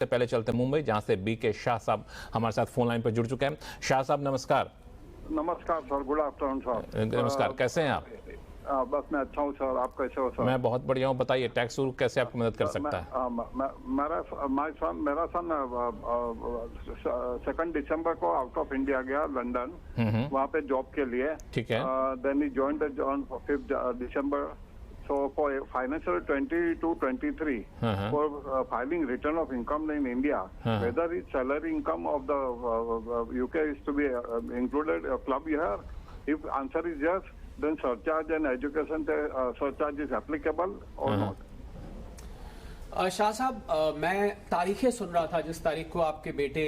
से पहले चलते मुंबई, जहां से बीके शाह साहब हमारे साथ फोन लाइन पर जुड़ चुके हैं। शाह साहब नमस्कार। नमस्कार सर, गुड आफ्टरनून सर। नमस्कार, कैसे हैं आप? बस मैं अच्छा हूँ सर, आप कैसे हो सर? मैं बहुत बढ़िया हूँ। बताइए, टैक्स रूल कैसे आपकी मदद कर सकता है? मेरा सन 2 दिसंबर को आउट ऑफ इंडिया गया, लंदन, वहाँ पे जॉब के लिए। ठीक है। देन ही joined on 5 December. So for financial 22-23, for filing return of income in India, whether it's salary income of the UK is to be included club here. If answer is yes, then surcharge and education surcharge is applicable or not. Shah साहब, मैं तारीखें सुन रहा था जिस तारीख को आपके बेटे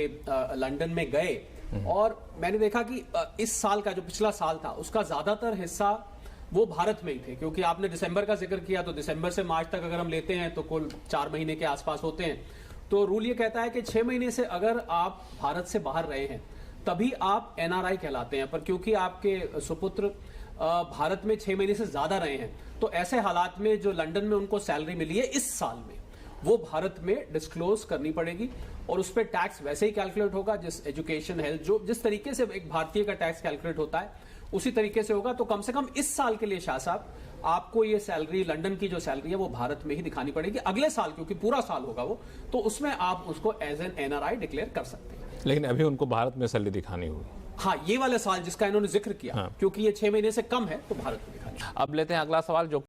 लंदन में गए, और मैंने देखा कि इस साल का जो पिछला साल था उसका ज्यादातर हिस्सा वो भारत में ही थे, क्योंकि आपने दिसंबर का जिक्र किया, तो दिसंबर से मार्च तक अगर हम लेते हैं तो कुल 4 महीने के आसपास होते हैं। तो रूल ये कहता है कि 6 महीने से अगर आप भारत से बाहर रहे हैं तभी आप एनआरआई कहलाते हैं। पर क्योंकि आपके सुपुत्र भारत में 6 महीने से ज्यादा रहे हैं, तो ऐसे हालात में जो लंदन में उनको सैलरी मिली है इस साल में, वो भारत में डिस्क्लोज करनी पड़ेगी, और उस पर टैक्स वैसे ही कैलकुलेट होगा जिस एजुकेशन, हेल्थ, जो जिस तरीके से एक भारतीय का टैक्स कैलकुलेट होता है उसी तरीके से होगा। तो कम से कम इस साल के लिए शाह साहब आपको ये सैलरी, लंदन की जो सैलरी है वो भारत में ही दिखानी पड़ेगी। अगले साल, क्योंकि पूरा साल होगा वो, तो उसमें आप उसको एज एन एनआरआई डिक्लेयर कर सकते हैं। लेकिन अभी उनको भारत में सैलरी दिखानी होगी। हाँ, ये वाला साल जिसका इन्होंने जिक्र किया, क्योंकि ये 6 महीने से कम है तो भारत में दिखानी। अब लेते हैं अगला सवाल, जो